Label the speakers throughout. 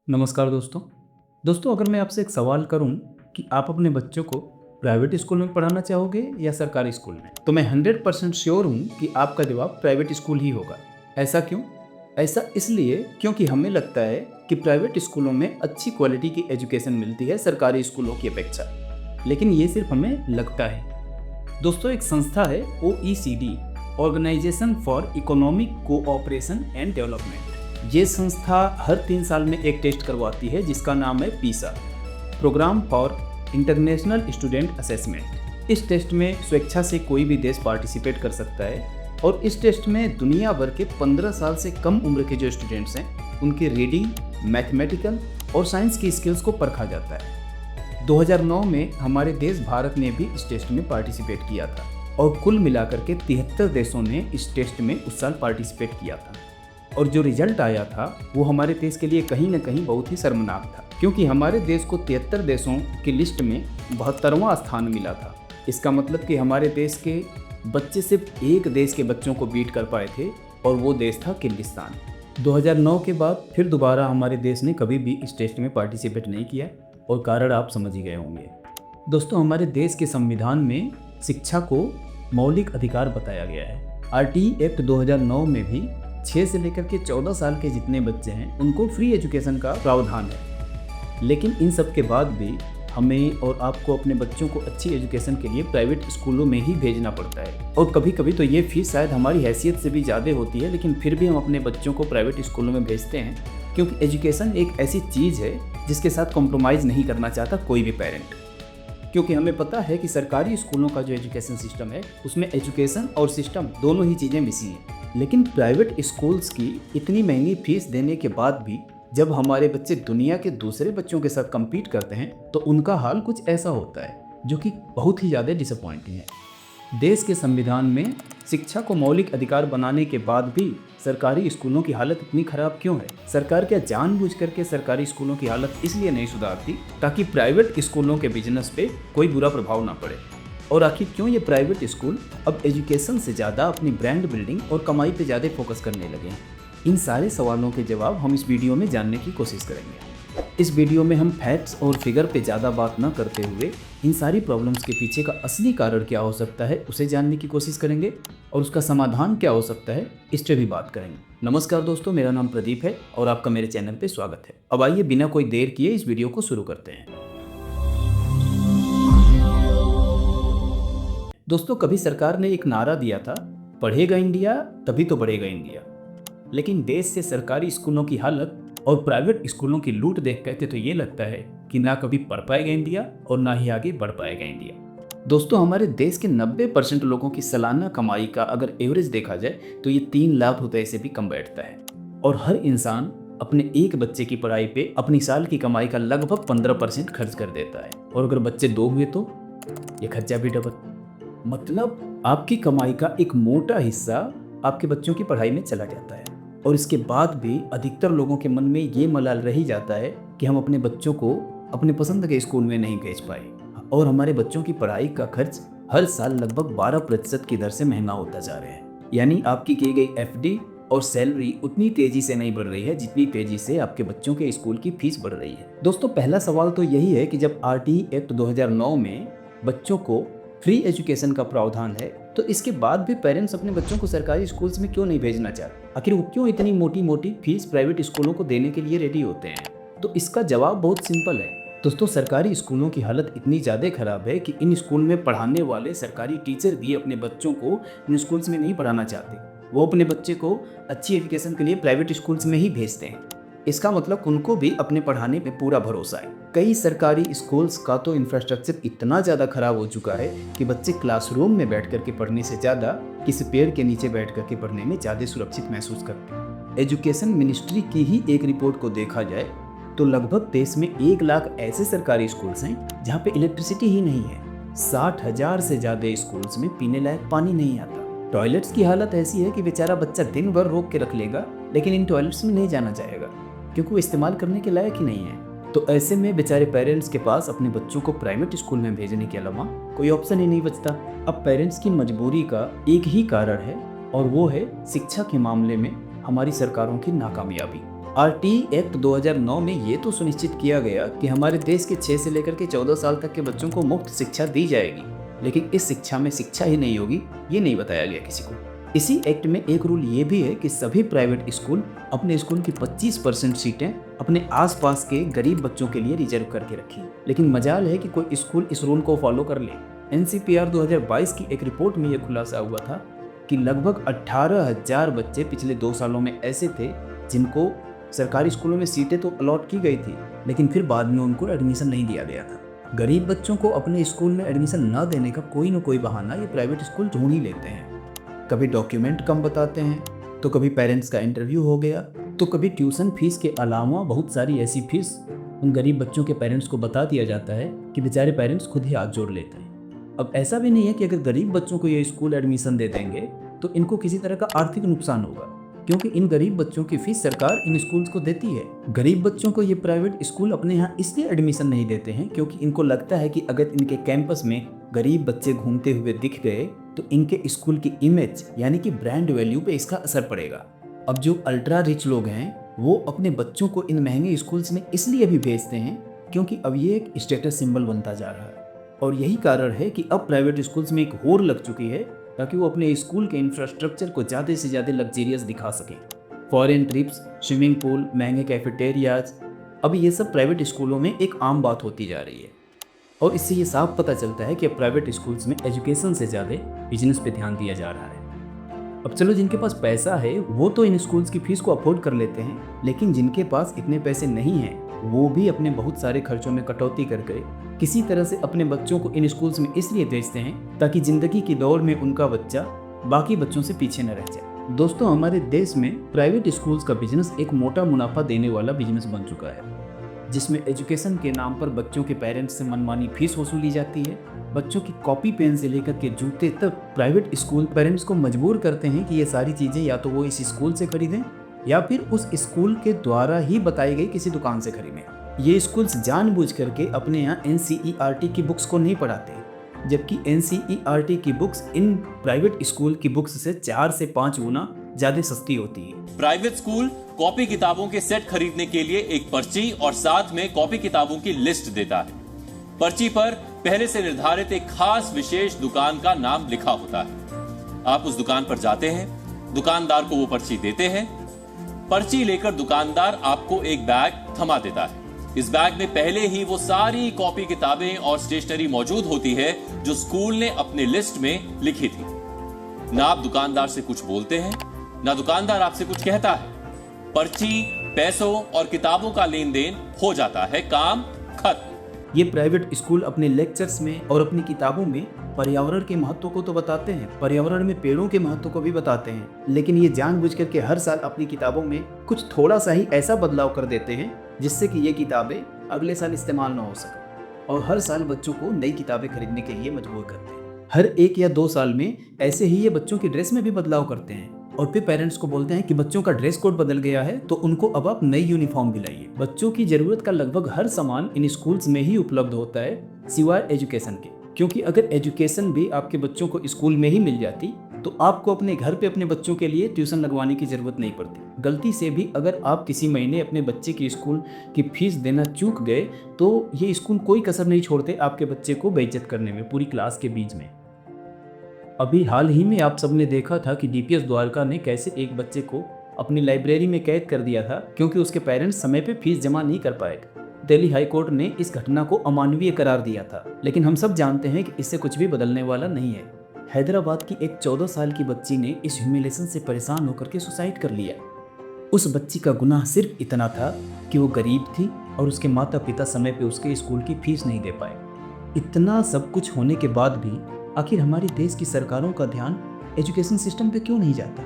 Speaker 1: नमस्कार दोस्तों। अगर मैं आपसे एक सवाल करूं कि आप अपने बच्चों को प्राइवेट स्कूल में पढ़ाना चाहोगे या सरकारी स्कूल में, तो मैं 100% श्योर हूं कि आपका जवाब प्राइवेट स्कूल ही होगा। ऐसा क्यों? ऐसा इसलिए क्योंकि हमें लगता है कि प्राइवेट स्कूलों में अच्छी क्वालिटी की एजुकेशन मिलती है सरकारी स्कूलों की अपेक्षा। लेकिन ये सिर्फ हमें लगता है। दोस्तों, एक संस्था है OECD, organisation for economic cooperation and development. ये संस्था हर 3 साल में एक टेस्ट करवाती है जिसका नाम है PISA, programme for international student assessment. इस टेस्ट में स्वेच्छा से कोई भी देश पार्टिसिपेट कर सकता है और इस टेस्ट में दुनिया भर के 15 साल से कम उम्र के जो स्टूडेंट्स हैं उनके रीडिंग, मैथमेटिकल और साइंस की स्किल्स को परखा जाता है। 2009 में हमारे देश भारत ने भी इस टेस्ट में पार्टिसिपेट किया था और कुल मिलाकर के 73 देशों ने इस टेस्ट में उस साल पार्टिसिपेट किया था। और जो रिजल्ट आया था वो हमारे देश के लिए कहीं ना कहीं बहुत ही शर्मनाक था, क्योंकि हमारे देश को 73 देशों की लिस्ट में 72वां स्थान मिला था। इसका मतलब कि हमारे देश के बच्चे सिर्फ एक देश के बच्चों को बीट कर पाए थे और वो देश था किर्गिस्तान। 2009 के बाद फिर दोबारा हमारे देश ने कभी भी इस टेस्ट में पार्टिसिपेट नहीं किया और कारण आप समझ ही गए होंगे। दोस्तों, हमारे देश के संविधान में शिक्षा को मौलिक अधिकार बताया गया है। RT एक्ट 2009 में भी 6 से लेकर के 14 साल के जितने बच्चे हैं उनको फ्री एजुकेशन का प्रावधान है। लेकिन इन सब के बाद भी हमें और आपको अपने बच्चों को अच्छी एजुकेशन के लिए प्राइवेट स्कूलों में ही भेजना पड़ता है और कभी कभी तो ये फीस शायद हमारी हैसियत से भी ज़्यादा होती है, लेकिन फिर भी हम अपने बच्चों को प्राइवेट स्कूलों में भेजते हैं, क्योंकि एजुकेशन एक ऐसी चीज़ है जिसके साथ कॉम्प्रोमाइज़ नहीं करना चाहता कोई भी पेरेंट। क्योंकि हमें पता है कि सरकारी स्कूलों का जो एजुकेशन सिस्टम है उसमें एजुकेशन और सिस्टम दोनों ही चीज़ें मिसी हैं। लेकिन प्राइवेट स्कूल्स की इतनी महंगी फीस देने के बाद भी जब हमारे बच्चे दुनिया के दूसरे बच्चों के साथ compete करते हैं तो उनका हाल कुछ ऐसा होता है जो कि बहुत ही ज़्यादा डिसअपॉइंटिंग है। देश के संविधान में शिक्षा को मौलिक अधिकार बनाने के बाद भी सरकारी स्कूलों की हालत इतनी खराब क्यों है? सरकार क्या जानबूझ करके सरकारी स्कूलों की हालत इसलिए नहीं सुधारती ताकि प्राइवेट स्कूलों के बिजनेस पे कोई बुरा प्रभाव ना पड़े? और आखिर क्यों ये प्राइवेट स्कूल अब एजुकेशन से ज़्यादा अपनी ब्रांड बिल्डिंग और कमाई पे ज़्यादा फोकस करने लगे हैं? इन सारे सवालों के जवाब हम इस वीडियो में जानने की कोशिश करेंगे। इस वीडियो में हम फैक्ट्स और फिगर पे ज़्यादा बात न करते हुए इन सारी प्रॉब्लम्स के पीछे का असली कारण क्या हो सकता है उसे जानने की कोशिश करेंगे और उसका समाधान क्या हो सकता है इस पर भी बात करेंगे। नमस्कार दोस्तों, मेरा नाम प्रदीप है और आपका मेरे चैनल पे स्वागत है। अब आइए बिना कोई देर किए इस वीडियो को शुरू करते हैं। दोस्तों, कभी सरकार ने एक नारा दिया था, पढ़ेगा इंडिया तभी तो बढ़ेगा इंडिया। लेकिन देश से सरकारी स्कूलों की हालत और प्राइवेट स्कूलों की लूट देख कहते तो ये लगता है कि ना कभी पढ़ पाएगा इंडिया और ना ही आगे बढ़ पाएगा इंडिया। दोस्तों, हमारे देश के 90% लोगों की सालाना कमाई का अगर एवरेज देखा जाए तो ये 3 लाख रुपए से भी कम बैठता है और हर इंसान अपने एक बच्चे की पढ़ाई पे अपनी साल की कमाई का लगभग 15% खर्च कर देता है और अगर बच्चे 2 हुए तो ये खर्चा भी डबल। मतलब आपकी कमाई का एक मोटा हिस्सा आपके बच्चों की पढ़ाई में चला जाता है और इसके बाद भी अधिकतर लोगों के मन में ये मलाल रही जाता है कि हम अपने बच्चों को अपने पसंद के स्कूल में नहीं भेज पाए और हमारे बच्चों की पढ़ाई का खर्च हर साल लगभग 12% की दर से महंगा होता जा रहा है। यानी आपकी की गई FD और सैलरी उतनी तेजी से नहीं बढ़ रही है जितनी तेजी से आपके बच्चों के स्कूल की फीस बढ़ रही है। दोस्तों, पहला सवाल तो यही है कि जब RT एक्ट 2009 में बच्चों को फ्री एजुकेशन का प्रावधान है तो इसके बाद भी पेरेंट्स अपने बच्चों को सरकारी स्कूल्स में क्यों नहीं भेजना चाहते? आखिर वो क्यों इतनी मोटी मोटी फीस प्राइवेट स्कूलों को देने के लिए रेडी होते हैं? तो इसका जवाब बहुत सिंपल है। दोस्तों, सरकारी स्कूलों की हालत इतनी ज़्यादा खराब है कि इन स्कूल में पढ़ाने वाले सरकारी टीचर भी अपने बच्चों को इन स्कूल्स में नहीं पढ़ाना चाहते। वो अपने बच्चे को अच्छी एजुकेशन के लिए प्राइवेट स्कूल्स में ही भेजते हैं। इसका मतलब उनको भी अपने पढ़ाने पे पूरा भरोसा है। कई सरकारी स्कूल्स का तो इंफ्रास्ट्रक्चर इतना ज़्यादा खराब हो चुका है कि बच्चे क्लासरूम में बैठ करके पढ़ने से ज़्यादा किसी पेड़ के नीचे बैठ करके पढ़ने में ज़्यादा सुरक्षित महसूस करते हैं। एजुकेशन मिनिस्ट्री की ही एक रिपोर्ट को देखा जाए तो लगभग देश में 1 लाख ऐसे सरकारी स्कूल्स हैं जहाँ पे इलेक्ट्रिसिटी ही नहीं है। 60,000 से ज़्यादा स्कूल्स में पीने लायक पानी नहीं आता। टॉयलेट्स की हालत ऐसी है कि बेचारा बच्चा दिन भर रोक के रख लेगा लेकिन इन टॉयलेट्स में नहीं जाना चाहेगा क्योंकि वो इस्तेमाल करने के लायक ही नहीं है। तो ऐसे में बेचारे पेरेंट्स के पास अपने बच्चों को प्राइवेट स्कूल में भेजने के अलावा कोई ऑप्शन ही नहीं बचता। अब पेरेंट्स की मजबूरी का एक ही कारण है और वो है शिक्षा के मामले में हमारी सरकारों की नाकामयाबी। आरटी एक्ट 2009 में ये तो सुनिश्चित किया गया कि हमारे देश के 6 से लेकर के 14 साल तक के बच्चों को मुफ्त शिक्षा दी जाएगी, लेकिन इस शिक्षा में शिक्षा ही नहीं होगी, ये नहीं बताया गया किसी को। इसी एक्ट में एक रूल ये भी है कि सभी प्राइवेट स्कूल अपने स्कूल की 25% सीटें अपने आसपास के गरीब बच्चों के लिए रिजर्व करके रखी। लेकिन मजाल है कि कोई स्कूल इस रूल को फॉलो कर ले। एनसीपीआर 2022 की एक रिपोर्ट में यह खुलासा हुआ था कि लगभग 18,000 बच्चे पिछले 2 सालों में ऐसे थे जिनको सरकारी स्कूलों में सीटें तो अलॉट की गई थी, लेकिन फिर बाद में उनको एडमिशन नहीं दिया गया था। गरीब बच्चों को अपने स्कूल में एडमिशन न देने का कोई न कोई बहाना ये प्राइवेट स्कूल ढूंढ ही लेते हैं। कभी डॉक्यूमेंट कम बताते हैं, तो कभी पेरेंट्स का इंटरव्यू हो गया, तो कभी ट्यूशन फीस के अलावा बहुत सारी ऐसी फीस उन गरीब बच्चों के पेरेंट्स को बता दिया जाता है कि बेचारे पेरेंट्स खुद ही हाथ जोड़ लेते हैं। अब ऐसा भी नहीं है कि अगर गरीब बच्चों को ये स्कूल एडमिशन दे देंगे तो इनको किसी तरह का आर्थिक नुकसान होगा, क्योंकि इन गरीब बच्चों की फीस सरकार इन स्कूल्स को देती है। गरीब बच्चों को ये प्राइवेट स्कूल अपने यहाँ इसलिए एडमिशन नहीं देते हैं क्योंकि इनको लगता है कि अगर इनके कैंपस में गरीब बच्चे घूमते हुए दिख गए तो इनके स्कूल की इमेज यानी कि ब्रांड वैल्यू पे इसका असर पड़ेगा। अब जो अल्ट्रा रिच लोग हैं वो अपने बच्चों को इन महंगे स्कूल्स में इसलिए भी भेजते हैं क्योंकि अब ये एक स्टेटस सिंबल बनता जा रहा है। और यही कारण है कि अब प्राइवेट स्कूल्स में एक होड़ लग चुकी है ताकि वो अपने स्कूल के इंफ्रास्ट्रक्चर को ज़्यादा से ज़्यादा लग्जरियस दिखा सकें। फॉरेन ट्रिप्स, स्विमिंग पूल, महंगे कैफेटेरियाज, अब ये सब प्राइवेट स्कूलों में एक आम बात होती जा रही है। और इससे ये साफ पता चलता है कि प्राइवेट स्कूल्स में एजुकेशन से ज़्यादा बिजनेस पे ध्यान दिया जा रहा है। अब चलो, जिनके पास पैसा है वो तो इन स्कूल्स की फीस को अफोर्ड कर लेते हैं, लेकिन जिनके पास इतने पैसे नहीं हैं वो भी अपने बहुत सारे खर्चों में कटौती करके किसी तरह से अपने बच्चों को इन स्कूल्स में इसलिए भेजते हैं ताकि ज़िंदगी की दौड़ में उनका बच्चा बाकी बच्चों से पीछे न रह जाए। दोस्तों, हमारे देश में प्राइवेट स्कूल्स का बिजनेस एक मोटा मुनाफा देने वाला बिजनेस बन चुका है, जिसमें एजुकेशन के नाम पर बच्चों के पेरेंट्स से मनमानी फीस वसूली जाती है। बच्चों की कॉपी पेन से लेकर के जूते तक प्राइवेट स्कूल पेरेंट्स को मजबूर करते हैं कि ये सारी चीज़ें या तो वो इस स्कूल से खरीदें या फिर उस स्कूल के द्वारा ही बताई गई किसी दुकान से खरीदें। ये स्कूल्स जानबूझ करके अपने यहाँ NCERT की बुक्स को नहीं पढ़ाते, जबकि NCERT की बुक्स इन प्राइवेट स्कूल की बुक्स से 4 से 5 गुना ज़्यादा सस्ती होती है।
Speaker 2: प्राइवेट स्कूल कॉपी किताबों के सेट खरीदने के लिए एक पर्ची और साथ में कॉपी किताबों की लिस्ट देता है। पर्ची पर पहले से निर्धारित एक खास विशेष दुकान का नाम लिखा होता है। आप उस दुकान पर जाते हैं, दुकानदार को वो पर्ची देते हैं। पर्ची लेकर दुकानदार आपको एक बैग थमा देता है। इस बैग में पहले ही वो सारी कॉपी किताबें और स्टेशनरी मौजूद होती है जो स्कूल ने अपने लिस्ट में लिखी थी। ना आप दुकानदार से कुछ बोलते हैं, ना दुकानदार आपसे कुछ कहता है। पर्ची, पैसों और किताबों का लेन देन हो जाता है, काम खत्म।
Speaker 1: ये प्राइवेट स्कूल अपने लेक्चर्स में और अपनी किताबों में पर्यावरण के महत्व को तो बताते हैं, पर्यावरण में पेड़ों के महत्व को भी बताते हैं, लेकिन ये जानबूझ करके हर साल अपनी किताबों में कुछ थोड़ा सा ही ऐसा बदलाव कर देते हैं जिससे कि ये किताबें अगले साल इस्तेमाल ना हो सके, और हर साल बच्चों को नई किताबें खरीदने के लिए मजबूर करते हैं। हर 1 या 2 साल में ऐसे ही ये बच्चों की ड्रेस में भी बदलाव करते हैं और फिर पेरेंट्स को बोलते हैं कि बच्चों का ड्रेस कोड बदल गया है तो उनको अब आप नई यूनिफॉर्म दिलाइए। बच्चों की जरूरत का लगभग हर सामान इन स्कूल्स में ही उपलब्ध होता है सिवाय एजुकेशन के, क्योंकि अगर एजुकेशन भी आपके बच्चों को स्कूल में ही मिल जाती तो आपको अपने घर पे अपने बच्चों के लिए ट्यूशन लगवाने की जरूरत नहीं पड़ती। गलती से भी अगर आप किसी महीने अपने बच्चे की स्कूल की फीस देना चूक गए तो ये स्कूल कोई कसर नहीं छोड़ते आपके बच्चे को बेइज्जत करने में पूरी क्लास के बीच में। अभी हाल ही में आप सबने देखा था कि DPS द्वारका ने कैसे एक बच्चे को अपनी लाइब्रेरी में कैद कर दिया था क्योंकि उसके पेरेंट्स समय पे फीस जमा नहीं कर पाए। दिल्ली हाई कोर्ट ने इस घटना को अमानवीय करार दिया था, लेकिन हम सब जानते हैं कि इससे कुछ भी बदलने वाला नहीं है। हैदराबाद की एक 14 साल की बच्ची ने इस ह्यूमिलेशन से परेशान होकर के सुसाइड कर लिया। उस बच्ची का गुनाह सिर्फ इतना था कि वो गरीब थी और उसके माता पिता समय पे उसके स्कूल की फीस नहीं दे पाए। इतना सब कुछ होने के बाद भी आखिर हमारे देश की सरकारों का ध्यान एजुकेशन सिस्टम पे क्यों नहीं जाता?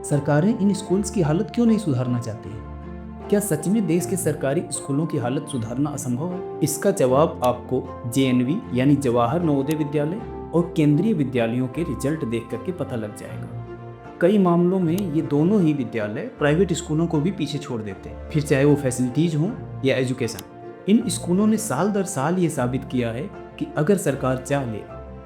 Speaker 1: सरकारें इन स्कूल्स की हालत क्यों नहीं सुधारना चाहती है? क्या सच में देश के सरकारी स्कूलों की हालत सुधारना असंभव है? इसका जवाब आपको JNV यानी जवाहर नवोदय विद्यालय और केंद्रीय विद्यालयों के रिजल्ट देख करके पता लग जाएगा। कई मामलों में ये दोनों ही विद्यालय प्राइवेट स्कूलों को भी पीछे छोड़ देते हैं, फिर चाहे वो फैसिलिटीज हों या एजुकेशन। इन स्कूलों ने साल दर साल ये साबित किया है कि अगर सरकार चाहे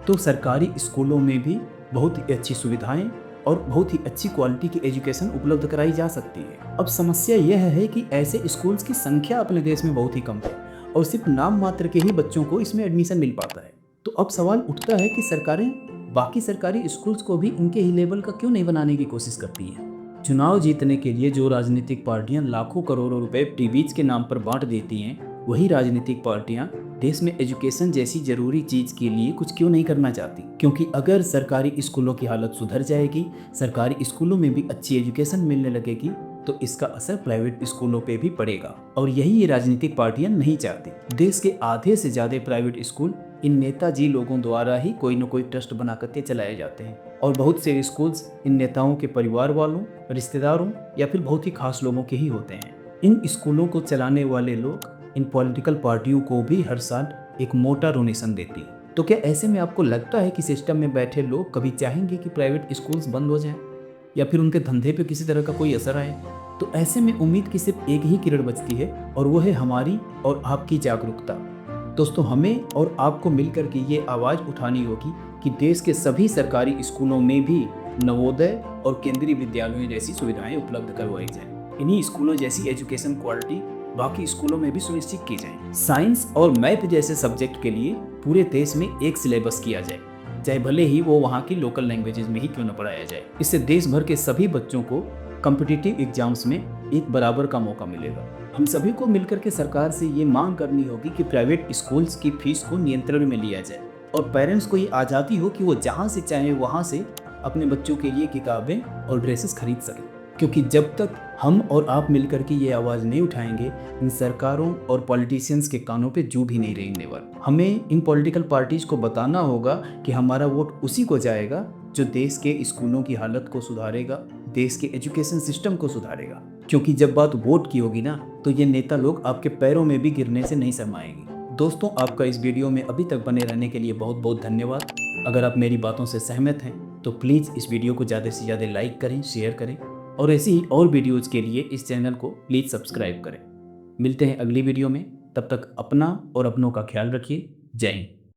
Speaker 1: तो सरकारी स्कूलों में भी बहुत ही अच्छी सुविधाएं और बहुत ही अच्छी क्वालिटी की एजुकेशन उपलब्ध कराई जा सकती है। अब समस्या यह है कि ऐसे स्कूल्स की संख्या अपने देश में बहुत ही कम है और सिर्फ नाम मात्र के ही बच्चों को इसमें एडमिशन मिल पाता है। तो अब सवाल उठता है कि सरकारें बाकी सरकारी स्कूल्स को भी इनके ही लेवल का क्यों नहीं बनाने की कोशिश करती हैं। चुनाव जीतने के लिए जो राजनीतिक पार्टियां लाखों करोड़ों रुपए टीवीज के नाम पर बांट देती हैं, वही राजनीतिक पार्टियां देश में एजुकेशन जैसी जरूरी चीज के लिए कुछ क्यों नहीं करना चाहती। क्योंकि अगर सरकारी स्कूलों की हालत सुधर जाएगी, सरकारी स्कूलों में भी अच्छी एजुकेशन मिलने लगेगी, तो इसका असर प्राइवेट स्कूलों पे भी पड़ेगा और यही ये राजनीतिक पार्टियां नहीं चाहती। देश के आधे से ज्यादा प्राइवेट स्कूल इन नेताजी लोगों द्वारा ही कोई न कोई ट्रस्ट बना करके चलाए जाते हैं और बहुत से स्कूल्स इन नेताओं के परिवार वालों, रिश्तेदारों या फिर बहुत ही खास लोगों के ही होते हैं। इन स्कूलों को चलाने वाले लोग इन पॉलिटिकल पार्टियों को भी हर साल एक मोटा डोनेशन देती है। तो क्या ऐसे में आपको लगता है कि सिस्टम में बैठे लोग कभी चाहेंगे कि प्राइवेट स्कूल्स बंद हो जाएं या फिर उनके धंधे पे किसी तरह का कोई असर आए? तो ऐसे में उम्मीद की सिर्फ एक ही किरण बचती है और वो है हमारी और आपकी जागरूकता। दोस्तों, हमें और आपको मिलकर के ये आवाज़ उठानी होगी कि देश के सभी सरकारी स्कूलों में भी नवोदय और केंद्रीय विद्यालयों जैसी सुविधाएं उपलब्ध करवाई जाएं। इन्हीं स्कूलों जैसी एजुकेशन क्वालिटी बाकी स्कूलों में भी सुनिश्चित की जाए। साइंस और मैथ जैसे सब्जेक्ट के लिए पूरे देश में एक सिलेबस किया जाए, चाहे भले ही वो वहाँ की लोकल लैंग्वेजेस में ही क्यों न पढ़ाया जाए। इससे देश भर के सभी बच्चों को कॉम्पिटिटिव एग्जाम्स में एक बराबर का मौका मिलेगा। हम सभी को मिलकर के सरकार से ये मांग करनी होगी कि प्राइवेट स्कूल्स की फीस को नियंत्रण में लिया जाए और पेरेंट्स को ये आज़ादी हो कि वो जहाँ से चाहे वहाँ से अपने बच्चों के लिए किताबें और ड्रेसेस खरीद सकें। क्योंकि जब तक हम और आप मिलकर के ये आवाज़ नहीं उठाएंगे, इन सरकारों और पॉलिटिशियंस के कानों पे जू भी नहीं रहेंगे वाला। हमें इन पॉलिटिकल पार्टीज को बताना होगा कि हमारा वोट उसी को जाएगा जो देश के स्कूलों की हालत को सुधारेगा, देश के एजुकेशन सिस्टम को सुधारेगा। क्योंकि जब बात वोट की होगी ना, तो ये नेता लोग आपके पैरों में भी गिरने से नहीं शर्माएंगे। दोस्तों, आपका इस वीडियो में अभी तक बने रहने के लिए बहुत बहुत धन्यवाद। अगर आप मेरी बातों से सहमत हैं तो प्लीज़ इस वीडियो को ज़्यादा से ज़्यादा लाइक करें, शेयर करें और ऐसी ही और वीडियोज़ के लिए इस चैनल को प्लीज़ सब्सक्राइब करें। मिलते हैं अगली वीडियो में, तब तक अपना और अपनों का ख्याल रखिए। जय हिंद।